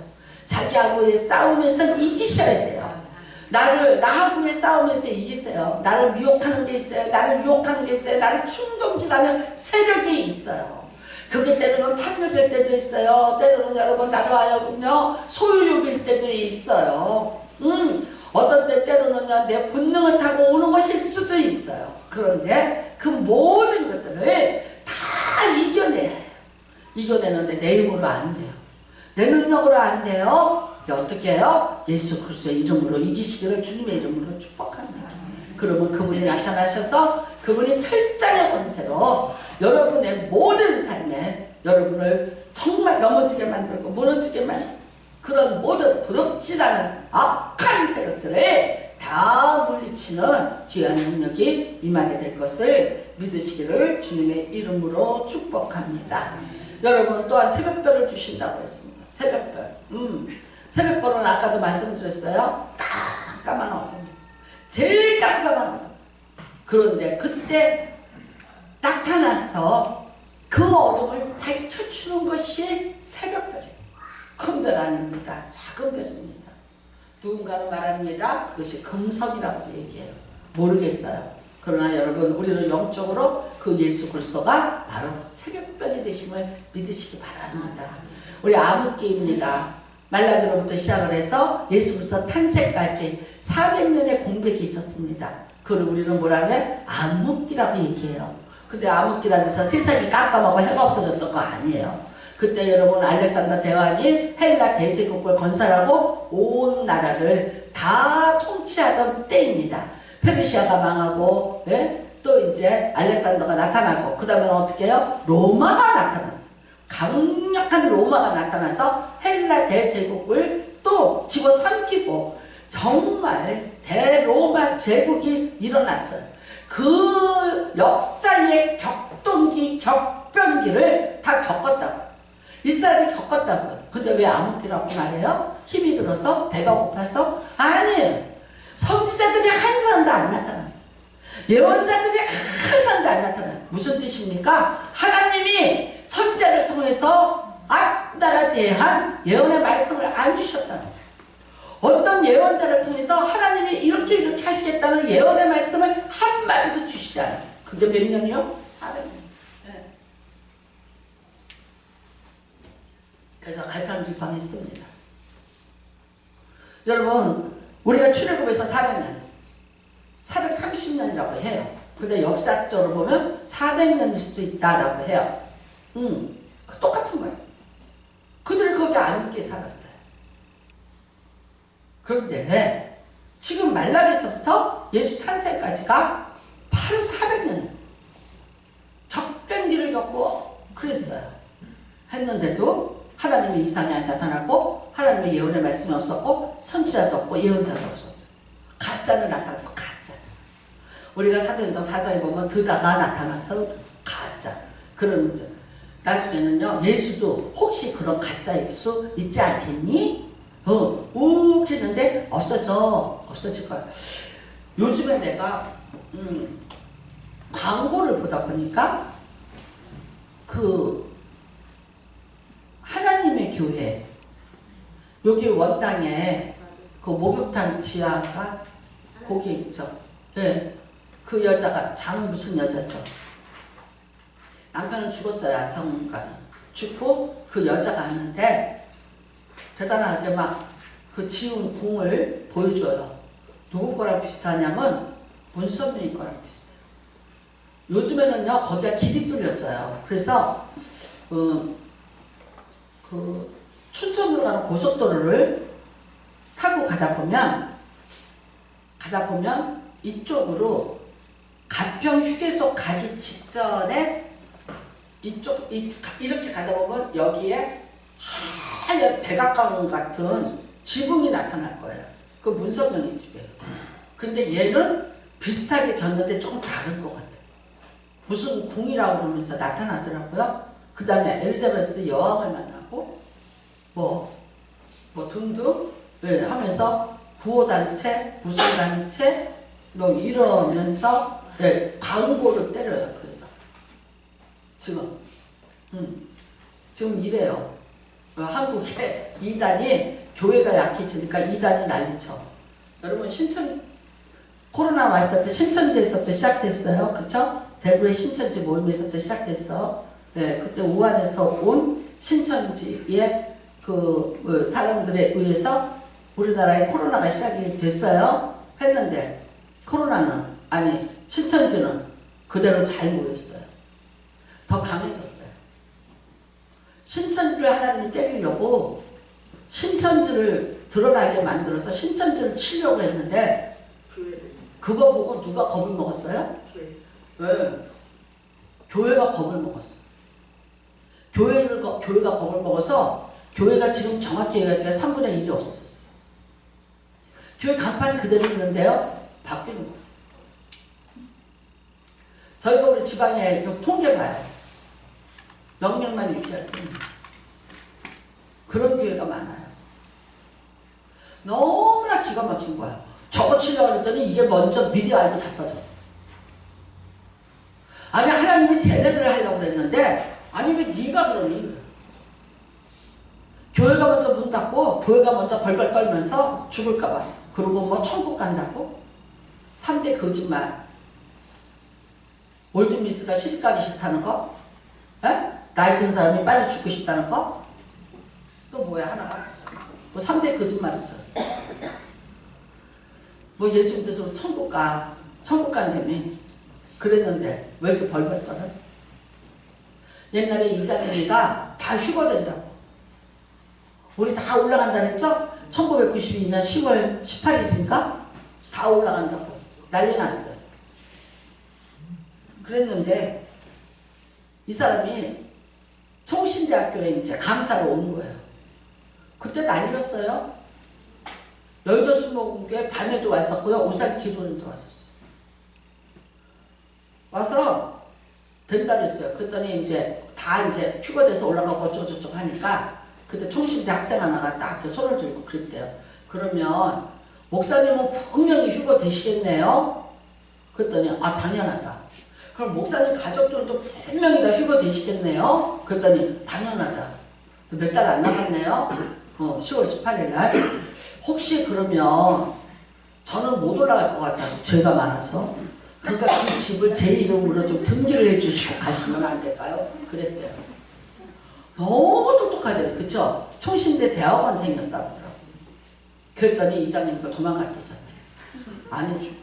자기하고의 싸움에서 이기셔야 돼요. 나하고의 싸움에서 이기세요. 나를 미혹하는 게 있어요. 나를 유혹하는 게 있어요. 나를 충동질하는 세력이 있어요. 그게 때로는 탐욕일 때도 있어요. 때로는 여러분, 나로 하여금요 소유욕일 때도 있어요. 어떤 때로는 내 본능을 타고 오는 것일 수도 있어요. 그런데 그 모든 것들을 다 이겨내야 해요. 이겨내는데 내 힘으로 안 돼요. 내 능력으로 안 돼요. 어떻게 해요? 예수 그리스도의 이름으로 이기시기를 주님의 이름으로 축복합니다. 그러면 그분이 나타나셔서 그분이 철장의 권세로 여러분의 모든 삶에 여러분을 정말 넘어지게 만들고 무너지게 만들고 그런 모든 도둑질하는 악한 세력들을 다 물리치는 귀한 능력이 임하게 될 것을 믿으시기를 주님의 이름으로 축복합니다. 여러분, 또한 새벽별을 주신다고 했습니다. 새벽별. 새벽별은 아까도 말씀드렸어요. 깜깜한 어둠. 제일 깜깜한 어둠. 그런데 그때 나타나서 그 어둠을 밝혀주는 것이 새벽별이에요. 큰 별 아닙니다. 작은 별입니다. 누군가는 말합니다. 그것이 금성이라고도 얘기해요. 모르겠어요. 그러나 여러분, 우리는 영적으로 그 예수 그리스도가 바로 새벽별이 되심을 믿으시기 바랍니다. 우리 암흑기입니다. 말라기로부터 시작을 해서 예수 그리스도 탄생까지 400년의 공백이 있었습니다. 그걸 우리는 뭐라 그래? 암흑기라고 얘기해요. 근데 암흑기라고 해서 세상이 깜깜하고 해가 없어졌던 거 아니에요. 그때 여러분 알렉산더 대왕이 헬라 대제국을 건설하고 온 나라를 다 통치하던 때입니다. 페르시아가 망하고, 예? 또 이제 알렉산더가 나타나고, 그 다음에 어떻게 해요? 로마가 나타났어요. 강력한 로마가 나타나서 헬라 대제국을 또 집어삼키고 정말 대로마 제국이 일어났어요. 그 역사의 격동기, 격변기를 다 겪었다고. 이스라엘이 겪었다고요. 근데 왜 암흑기라고 말해요? 힘이 들어서? 배가 고파서? 아니에요. 선지자들이 한 사람도 안 나타났어요. 예언자들이 한 사람도 안 나타나요. 무슨 뜻입니까? 하나님이 선지자를 통해서 앞나라에 대한 예언의 말씀을 안 주셨다는 거예요. 어떤 예언자를 통해서 하나님이 이렇게 하시겠다는 예언의 말씀을 한마디도 주시지 않았어요. 그게 몇 년이요? 400년. 네. 그래서 갈팡질팡했습니다. 여러분, 우리가 출애굽에서 400년, 430년이라고 해요. 근데 역사적으로 보면 400년일 수도 있다라고 해요. 똑같은 거예요. 그들이 거기 암흑기에 살았어요. 그런데 지금 말라기에서부터 예수 탄생까지가 바로 400년 격변기를 겪고 그랬어요. 했는데도 하나님의 이상이 안 나타나고 하나님의 예언의 말씀이 없었고 선지자도 없고 예언자도 없었어요. 가짜는 나타나서 가짜. 우리가 사도행전 4장에 보면 드다가 나타나서 가짜. 그러면서 나중에는요, 예수도 혹시 그런 가짜일 수 있지 않겠니? 욱 했는데 없어질 거야. 요즘에 내가 광고를 보다 보니까 그 하나님의 교회 여기 원당에 그 목욕탕 지하가 거기 있죠. 네. 그 여자가 무슨 여자죠. 남편은 죽었어요. 안성문가는 죽고 그 여자가 하는데 대단하게 막 그 지운 궁을 보여줘요. 누구 거랑 비슷하냐면 문선명이 거랑 비슷해요. 요즘에는요 거기가 길이 뚫렸어요. 그래서 그 춘천으로 가는 고속도로를 타고 가다 보면 이쪽으로 가평 휴게소 가기 직전에 이렇게 가다 보면 여기에 하얀 백악관 같은 지붕이 나타날 거예요. 그 문선명의 집이에요. 근데 얘는 비슷하게 졌는데 조금 다른 것 같아요. 무슨 궁이라고 그러면서 나타나더라고요. 그 다음에 엘리자베스 여왕을 만나고 뭐 등등 하면서 구호단체 무슨 단체 뭐 이러면서 광고를 때려요. 그래서 지금 이래요. 한국에 이단이 교회가 약해지니까 이단이 난리쳐. 여러분 코로나 왔을 때 신천지에서부터 시작됐어요. 그쵸? 대구의 신천지 모임에서부터 시작됐어. 그때 우한에서 온 신천지의 그 사람들에 의해서 우리나라에 코로나가 시작이 됐어요. 했는데 신천지는 그대로 잘 모였어요. 더 강해졌어요. 신천지를 하나님이 때리려고 신천지를 드러나게 만들어서 신천지를 치려고 했는데 그거 보고 누가 겁을 먹었어요? 왜? 교회가 겁을 먹었어요. 교회가 겁을 먹어서 교회가 지금 정확히 얘기할 때 3분의 1이 없어졌어요. 교회 간판 그대로 있는데요. 바뀌는 거예요. 저희가 우리 지방에 통계 봐요. 명령만 유지할 뿐이에요. 그런 교회가 많아요. 너무나 기가 막힌 거야. 저거 치려고 했더니 이게 먼저 미리 알고 자빠졌어. 아니 하나님이 쟤네들을 하려고 그랬는데 아니 왜 네가 그러니? 교회가 먼저 문 닫고 교회가 먼저 벌벌 떨면서 죽을까봐. 그리고 뭐 천국 간다고? 3대 거짓말. 올드미스가 시집가기 싫다는 거? 에? 나이 든 사람이 빨리 죽고 싶다는 거? 또 뭐야 하나가? 뭐 3대 거짓말 있어. 뭐 예수 믿어서 천국 간다며. 그랬는데 왜 이렇게 벌벌 떨어? 옛날에 이장님이가 다 휴거된다고. 우리 다 올라간다 했죠? 1992년 10월 18일인가? 다 올라간다고. 난리 났어요. 그랬는데 이 사람이 청신대학교에 이제 강사로 온 거예요. 그때 난리였어요. 여의도순복음교회 밤에도 왔었고요. 오산 기도원도 왔었어요. 와서 된다 그랬어요. 그랬더니 이제 다 이제 휴거돼서 올라가고 어쩌고저쩌고 하니까 그때 총신대 학생 하나가 딱 손을 들고 그랬대요. 그러면 목사님은 분명히 휴거 되시겠네요? 그랬더니 아 당연하다. 그럼 목사님 가족들도 분명히 다 휴거 되시겠네요? 그랬더니 당연하다. 몇 달 안 남았네요. 10월 18일 날. 혹시 그러면 저는 못 올라갈 것 같아요. 죄가 많아서. 그러니까 그 집을 제 이름으로 좀 등기를 해주시고 가시면 안 될까요? 그랬대요. 너무 똑똑하죠. 그쵸? 총신대 대학원생이었다고 하더라고요. 그랬더니 이장님과 도망갔대잖아요. 안 해주고.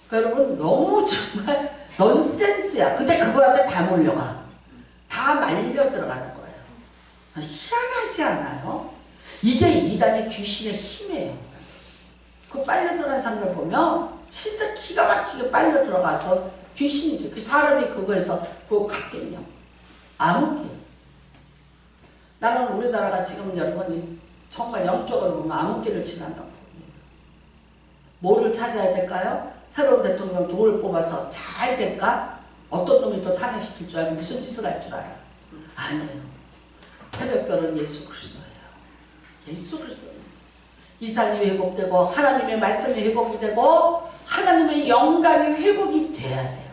그러니까 여러분 너무 정말 넌센스야. 근데 그거한테 다 몰려가. 다 말려 들어가는 거예요. 희한하지 않아요? 이게 이단의 귀신의 힘이에요. 그 빨려 들어간 사람들 보면 진짜 기가 막히게 빨려 들어가서 귀신이죠. 그 사람이 그거에서 그거 갔겠냐. 암흑기. 나는 우리나라가 지금 여러분이 정말 영적으로 보면 암흑기를 지난다고 봅니다. 뭐를 찾아야 될까요? 새로운 대통령 누구를 뽑아서 잘 될까? 어떤 놈이 더 탄핵시킬 줄 알고 무슨 짓을 할 줄 알아? 아니에요. 새벽별은 예수 그리스도예요. 예수 그리스도. 이상이 회복되고 하나님의 말씀이 회복이 되고 하나님의 영광이 회복이 돼야 돼요.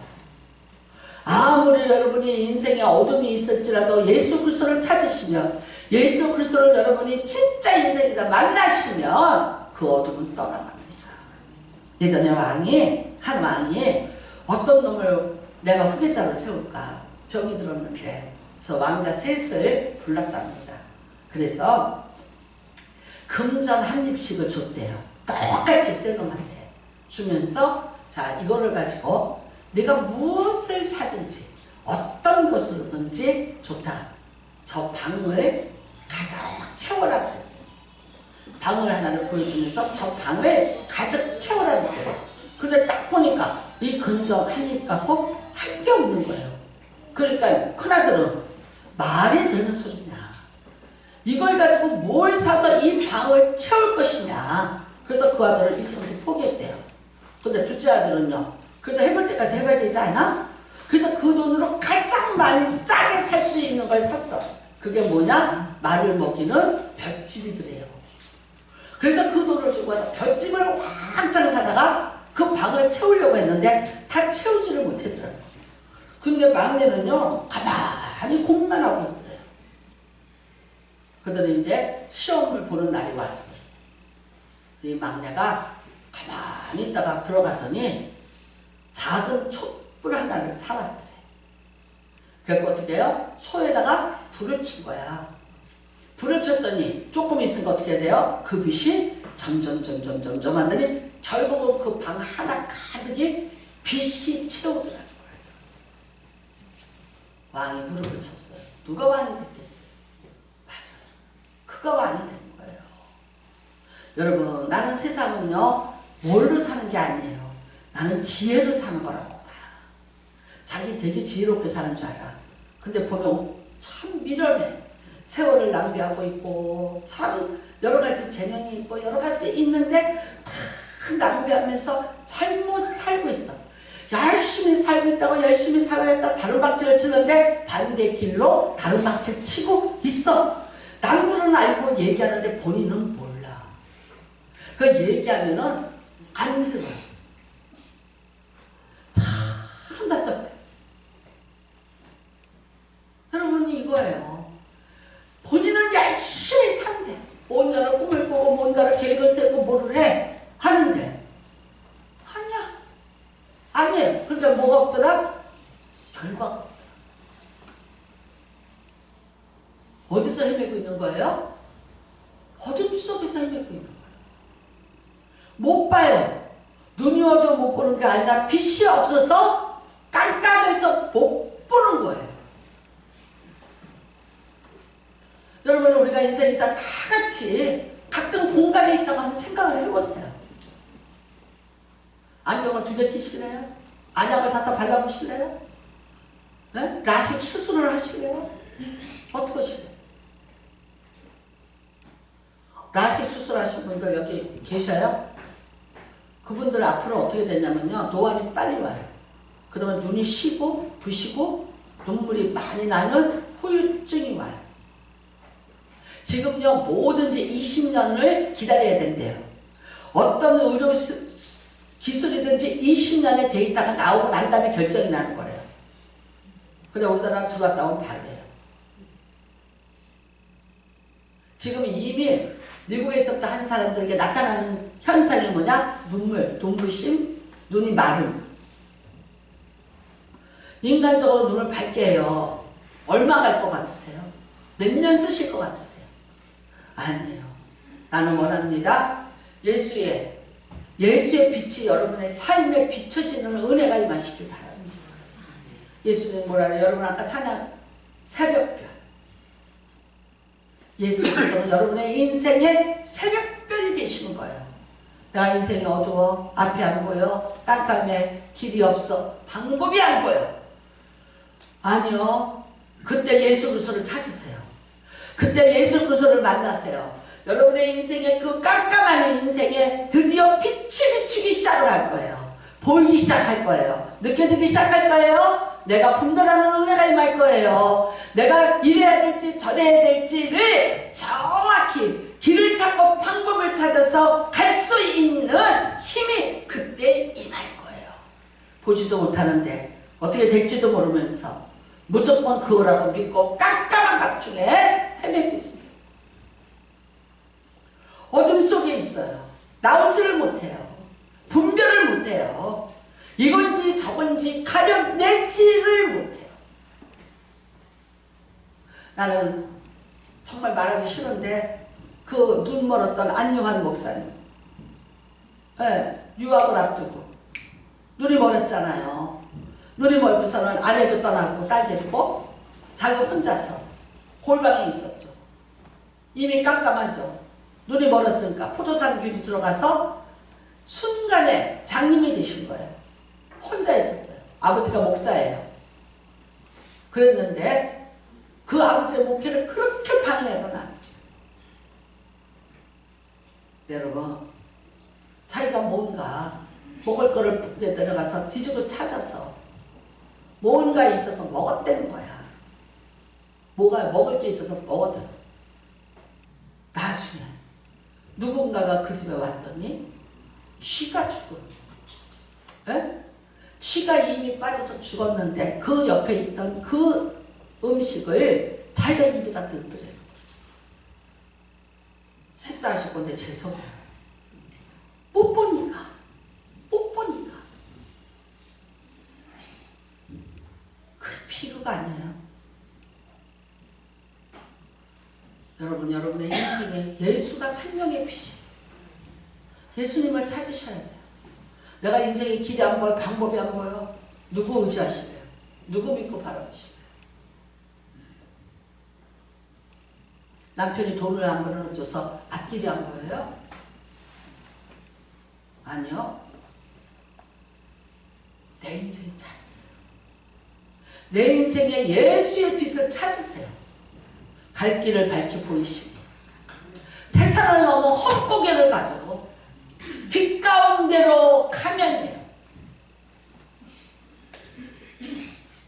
아무리 여러분이 인생에 어둠이 있을지라도 예수 그리스도를 찾으시면 예수 그리스도를 여러분이 진짜 인생에서 만나시면 그 어둠은 떠나갑니다. 예전에 한 왕이 어떤 놈을 내가 후계자로 세울까 병이 들었는데 그래서 왕자 셋을 불렀답니다. 그래서 금전 한 입씩을 줬대요. 똑같이 센 놈한테 주면서 자 이거를 가지고 내가 무엇을 사든지 어떤 것으로든지 좋다. 저 방을 가득 채워라 그랬대요. 방을 하나를 보여주면서 저 방을 가득 채워라 그랬대요. 근데 딱 보니까 이 금전 한 입 갖고 할 게 없는 거예요. 그러니까 큰아들은 말이 되는 소리냐. 이걸 가지고 뭘 사서 이 방을 채울 것이냐. 그래서 그 아들을 일찍부터 포기했대요. 근데 둘째 아들은요. 그래도 해볼 때까지 해봐야 되지 않아? 그래서 그 돈으로 가장 많이 싸게 살 수 있는 걸 샀어. 그게 뭐냐? 말을 먹이는 볏집이더래요. 그래서 그 돈을 주고 와서 볏집을 왕창 사다가 그 방을 채우려고 했는데 다 채우지를 못하더라고요. 근데 막내는요. 가만히 공부만 하고 있더래요. 그러더니 이제 시험을 보는 날이 왔어요. 이 막내가 가만히 있다가 들어가더니 작은 촛불 하나를 사왔더래. 그래서 어떻게 해요? 소에다가 불을 킨 거야. 불을 켰더니 조금 있으면 어떻게 돼요? 그 빛이 점점 하더니 결국은 그 방 하나 가득이 빛이 채우더라는 거예요. 왕이 무릎을 쳤어요. 누가 왕이 됐겠어요? 맞아요. 그가 왕이 된 거예요. 여러분 나는 세상은요 뭘로 사는 게 아니에요. 나는 지혜로 사는 거라고 봐. 자기 되게 지혜롭게 사는 줄 알아. 근데 보면 참 미련해. 세월을 낭비하고 있고 참 여러 가지 재능이 있고 여러 가지 있는데 다 낭비하면서 잘못 살고 있어. 열심히 살고 있다고 열심히 살아야겠다 다른 박질을 치는데 반대 길로 다른 박질 치고 있어. 남들은 알고 얘기하는데 본인은 몰라. 그 얘기하면은 안 들어. 참 답답해. 여러분 이거예요. 뭔가를 계획을 세고 뭐를 해 하는데 아니야. 아니에요. 그러니까 뭐가 없더라? 결과가 없더라. 어디서 헤매고 있는 거예요? 어둠 속에서 헤매고 있는 거예요. 못 봐요. 눈이 어두워 못 보는 게 아니라 빛이 없어서 깜깜해서 못 보는 거예요. 여러분, 우리가 인생에서 다 같이 같은 공간에 있다고 한번 생각을 해보세요. 안경을 2개 끼실래요? 안약을 사서 발라보실래요? 네? 라식 수술을 하실래요? 어떻게 하실래요? 라식 수술하신 분들 여기 계셔요? 그분들 앞으로 어떻게 되냐면요, 노안이 빨리 와요. 그러면 눈이 쉬고 부시고 눈물이 많이 나는 후유증이 와요. 지금요, 뭐든지 20년을 기다려야 된대요. 어떤 의료 기술이든지 20년의 데이터가 나오고 난 다음에 결정이 나는 거래요. 근데 우리나라 들어왔다 오면 바로 해요. 지금 이미 미국에서부터 한 사람들에게 나타나는 현상이 뭐냐? 눈물, 눈부심, 눈이 마름. 인간적으로 눈을 밝게 해요. 얼마 갈 것 같으세요? 몇 년 쓰실 것 같으세요? 아니에요. 나는 원합니다. 예수의 빛이 여러분의 삶에 비춰지는 은혜가 임하시길 바랍니다. 예수님 뭐라 그래요? 여러분 아까 찬양 새벽별. 예수님께서는 여러분의 인생의 새벽별이 되시는 거예요. 나 인생이 어두워, 앞이 안 보여, 깜깜해, 길이 없어, 방법이 안 보여. 아니요. 그때 예수 그리스도를 찾으세요. 그때 예수 그리스도를 만나세요. 여러분의 인생의 그 깜깜한 인생에 드디어 빛이 비추기 시작을 할 거예요. 보이기 시작할 거예요. 느껴지기 시작할 거예요. 내가 분별하는 은혜가 임할 거예요. 내가 이래야 될지 저래야 될지를 정확히 길을 찾고 방법을 찾아서 갈 수 있는 힘이 그때 임할 거예요. 보지도 못하는데 어떻게 될지도 모르면서 무조건 그거라고 믿고 깜깜한 밤중에 헤매고 있어요. 어둠 속에 있어요. 나오지를 못해요. 분별을 못해요. 이건지 저건지 가려내지를 못해요. 나는 정말 말하기 싫은데 그 눈 멀었던 안요한 목사님, 네, 유학을 앞두고 눈이 멀었잖아요. 눈이 멀고서는 아내도 떠나고 딸 데리고 자기 혼자서 골방에 있었죠. 이미 깜깜하죠. 눈이 멀었으니까 포도산 균이 들어가서 순간에 장님이 되신 거예요. 혼자 있었어요. 아버지가 목사예요. 그랬는데 그 아버지의 목회를 그렇게 방해하던 아들이에요. 여러분, 자기가 뭔가 먹을 거를 들어가서 뒤지고 찾아서 뭔가 있어서 먹었다는 거야. 뭐가 먹을 게 있어서 먹었다는 거야. 나중에 누군가가 그 집에 왔더니 쥐가 죽은 거야. 쥐가 이미 빠져서 죽었는데 그 옆에 있던 그 음식을 자기가 입에다 넣더래요. 식사하실 건데 죄송해요. 못 보니까. 그 비극 아니에요? 여러분, 여러분의 인생에 예수가 생명의 빛이에요. 예수님을 찾으셔야 돼요. 내가 인생의 길이 안 보여, 방법이 안 보여. 누구 의지하시래요? 누구 믿고 바라보시래요? 남편이 돈을 안 벌어줘서 앞길이 안 보여요? 아니요. 내 인생 찾으세요. 내 인생에 예수의 빛을 찾으세요. 갈 길을 밝히 보이시고 태산을 넘어 헛고개를 가도 빛 가운데로 가면요.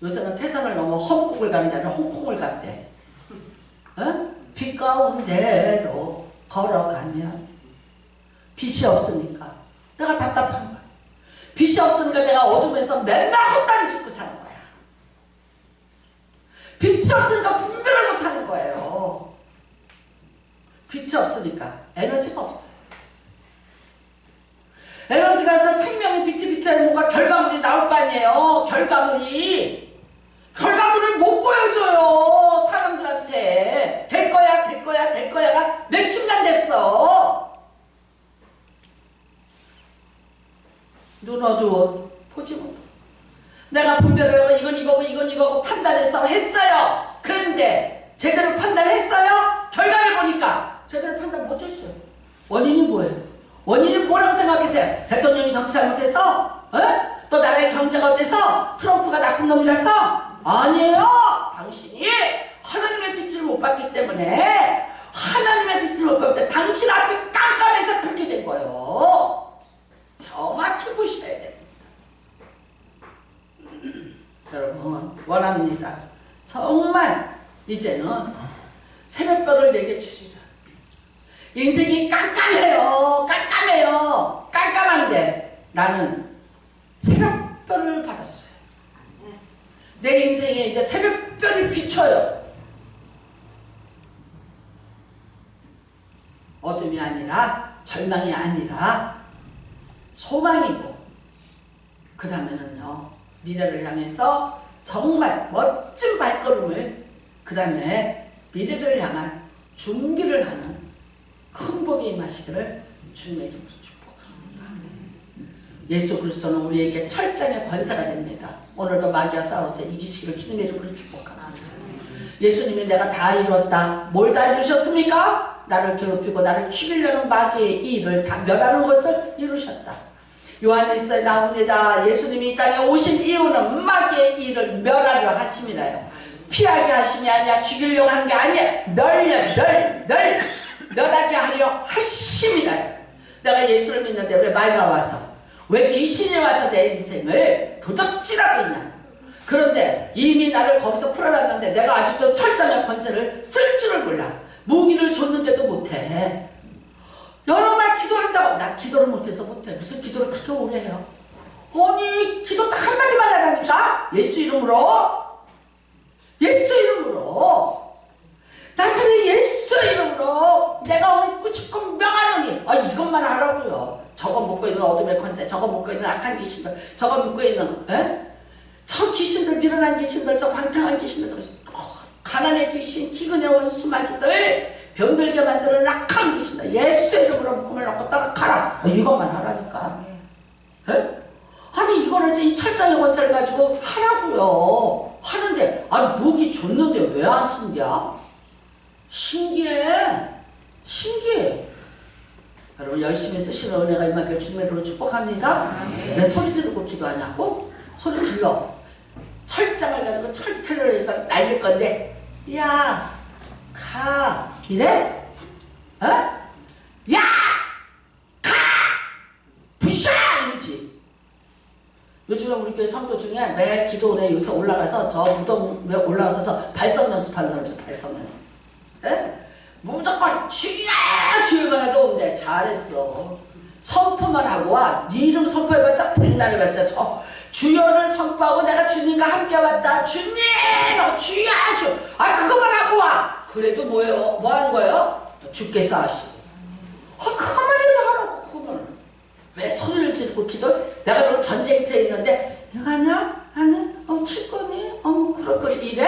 요새는 태산을 넘어 헛곡을 가는 게 아니라 홍콩을 갔대. 빛 가운데로 걸어가면 빛이 없으니까 내가 답답한 거야. 빛이 없으니까 내가 어둠에서 맨날 헛다리 짚고 사는 거야. 빛이 없으니까 분별을 못하는 거예요. 빛이 없으니까 에너지가 없어요. 에너지가 가서 생명의 빛이 비춰야 뭔가 결과물이 나올 거 아니에요. 결과물을 못 보여줘요. 사람들한테. 될 거야, 될 거야, 될 거야가 몇십 년 됐어. 눈 어두워 보지 못해. 내가 분별을 하고 이건 이거고 이건 이거고 판단해서 했어요. 그런데 제대로 판단했어요? 결과를 보니까 제대로 판단 못했어요. 원인이 뭐예요? 원인이 뭐라고 생각하세요? 대통령이 정치 잘못해서? 또 나라의 경제가 어때서? 트럼프가 나쁜 놈이라서? 아니에요. 당신이 하나님의 빛을 못 봤기 때문에, 하나님의 빛을 못 봤기 때문에 당신 앞이 깜깜해서 그렇게 된 거예요. 정확히 보셔야 됩니다. 여러분, 원합니다. 정말 이제는 새벽별을 내게 주시라. 인생이 깜깜해요. 깜깜한데 나는 새벽별을 받았어요. 내 인생에 이제 새벽별이 비춰요. 어둠이 아니라, 절망이 아니라 소망이고, 그 다음에는요, 미래를 향해서 정말 멋진 발걸음을, 그 다음에 미래를 향한 준비를 하는 큰 복이 임하시기를 주님의 이름으로 축복합니다. 예수 그리스도는 우리에게 철장의 권세가 됩니다. 오늘도 마귀와 싸워서 이기시기를 주님의 이름으로 축복합니다. 예수님이 내가 다 이뤘다. 뭘 다 이루셨습니까? 나를 괴롭히고 나를 죽이려는 마귀의 일을 다 멸하는 것을 이루셨다. 요한일서에 나옵니다. 예수님이 이 땅에 오신 이유는 마귀의 일을 멸하려 하심이라요. 피하게 하심이 아니야. 죽이려고 하는 게 아니야. 멸하게 하려 하심이라요. 내가 예수를 믿는데 왜 마귀가 와서, 왜 귀신이 와서 내 인생을 도적질하고 있냐. 그런데 이미 나를 거기서 풀어놨는데 내가 아직도 철장의 권세를 쓸 줄을 몰라. 무기를 줬는데도 못해. 여러 말 기도한다고. 나 기도를 못해서 못해. 무슨 기도를 그렇게 오래 해요? 아니, 기도 딱 한마디만 하라니까? 예수 이름으로. 나사렛 예수 이름으로 내가 오늘 꾸짖고 명하노니. 이것만 하라고요. 저거 먹고 있는 어둠의 권세, 저거 먹고 있는 악한 귀신들, 저거 먹고 있는 저 귀신들, 밀어난 귀신들, 저 방탕한 귀신들, 가난의 귀신, 기근의 원수 마귀들, 병들게 만드는 악한 귀신들, 예수 이름으로 묶음을 놓고 따라가라. 이것만 하라니까. 아니, 이걸 해서 이 철장의 권세를 가지고 하라고요. 하는데, 무기 줬는데 왜 안 쓴냐? 신기해. 여러분, 열심히 쓰시는 은혜가 임하기를 주님의 이름으로 축복합니다. 왜 소리 지르고 기도하냐고? 소리 질러. 철장을 가지고 철퇴를 해서 날릴 건데, 야, 가. 이래? 야! 가! 부셔! 이러지. 요즘에 우리 교회 성도 중에 매일 기도원에 요새 올라가서 저 무덤에 올라가서 발성 연습하는 사람 있어. 발성 연습. 무조건 주여만 해도 온대. 잘했어. 선포만 하고 와. 네 이름 선포해봤자 백날 해봤자 주여를 선포하고 내가 주님과 함께 왔다. 주님! 주여! 그거만 하고 와. 그래도 뭐예요? 뭐 하는 거예요? 주께서 하시고. 그거만 해도 하라고. 그거는. 왜 소리를 지르고 기도? 내가 그러고 전쟁터에 있는데 이거 하냐? 칠 거니? 그럴 거 이래?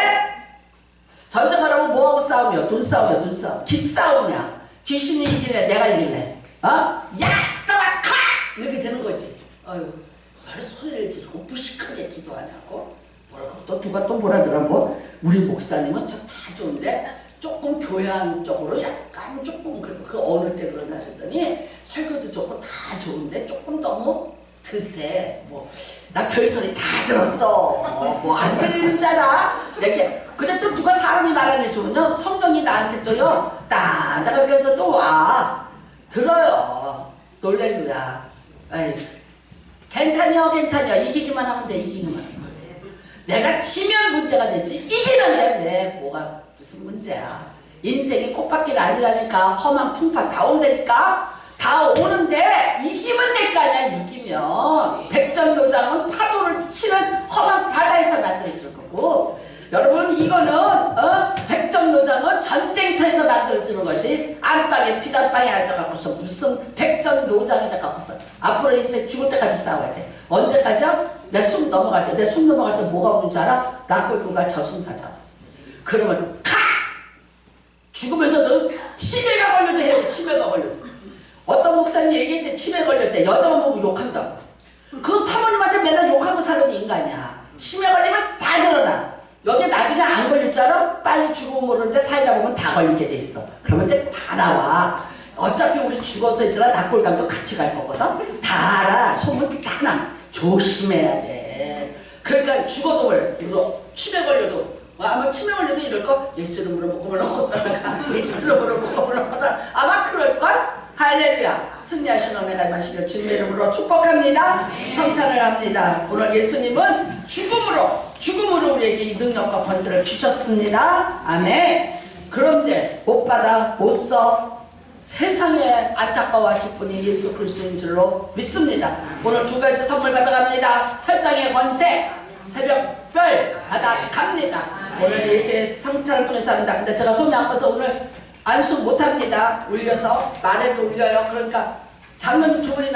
전쟁하라고 뭐하고 싸우며? 눈싸움이야, 눈싸움. 기싸움이야. 귀신이 이길래 내가 이길래. 야! 너가 가! 이렇게 되는 거지. 왜 소리를 지르고 무식하게 기도하냐고? 뭐라고? 또 누가 또 뭐라더라? 우리 목사님은 저 다 좋은데 조금 교양 쪽으로 약간 조금 그 어느 때 그러나 그랬더니 설교도 좋고 다 좋은데 조금 너무 드세. 나 별소리 다 들었어. 안 들리는 줄 알아? 이렇게. 근데 또 누가 사람이 말하는 좋으면 성령이 나한테 또요, 내가 그래서 또 와. 들어요. 놀랄루야. 괜찮여. 이기기만 하면 돼. 이기기만 하면 돼. 내가 지면 문제가 되지. 이기는데 왜 뭐가 무슨 문제야. 인생이 꽃밭길 아니라니까. 험한 풍파 다 온다니까. 다 오는데 이기면 될 거 아니야. 이기면. 백전도장은 파도를 치는 험한 바다에서 만들어질 거고, 여러분 이거는 백전도장은 전쟁터에서 만들어지는 거지. 안방에 피단방에 앉아갖고서 무슨 백전노장에다 갖고서 앞으로 인생 죽을 때까지 싸워야 돼. 언제까지요? 내 숨 넘어갈 때. 내 숨 넘어갈 때 뭐가 오는 줄 알아? 낙골구가 저승사자. 그러면 가! 죽으면서도 치매가 걸려도 해요. 치매가 걸려도. 어떤 목사님이 얘기했지. 치매 걸릴 때 여자만 보고 욕한다고. 그 사모님한테 맨날 욕하고 사는 인간이야. 치매 걸리면 다 늘어나. 여기 나중에 안 걸릴 줄 알아? 빨리 죽으면 모르는데 살다 보면 다 걸리게 돼 있어. 그러면 이제 다 나와. 어차피 우리 죽어서 있잖아. 낙골당도 같이 갈 거거든. 다 알아. 소문 다 나. 조심해야 돼. 그러니까 죽어도 그래. 이거 치매 걸려도 아마 치매 걸려도 이럴 거 예수 이름으로 먹고 올라가다가 예수 이름으로 먹고 올라가다 아마 그럴걸? 할렐루야. 승리하신 은혜가 임하시길 주님의 이름으로 축복합니다. 성찬을 합니다. 오늘 예수님은 죽음으로 우리에게 이 능력과 권세를 주셨습니다. 아멘. 그런데 못 받아 못 써 세상에 안타까워하실 분이 예수 그리스도인 줄로 믿습니다. 오늘 두 가지 선물 받아갑니다. 철장의 권세, 새벽별 받아갑니다. 오늘 예수의 성찬을 통해서 합니다. 근데 제가 손이 아파서 오늘 안수 못합니다. 울려서 말해도 울려요. 그러니까 장로님 두 분이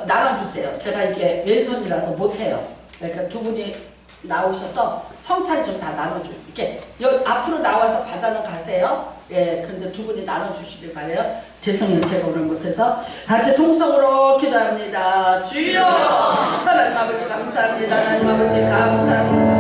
나눠주세요. 제가 이게 왼손이라서 못해요. 그러니까 두 분이 나오셔서 성찬 좀 다 나눠줘요. 이렇게 앞으로 나와서 받아는 가세요. 예, 근데 두 분이 나눠주시길 바래요. 죄송해요. 제가 오늘 못해서 같이 통성으로 기도합니다. 주여 하나님 아버지 감사합니다. 하나님 아버지 감사합니다.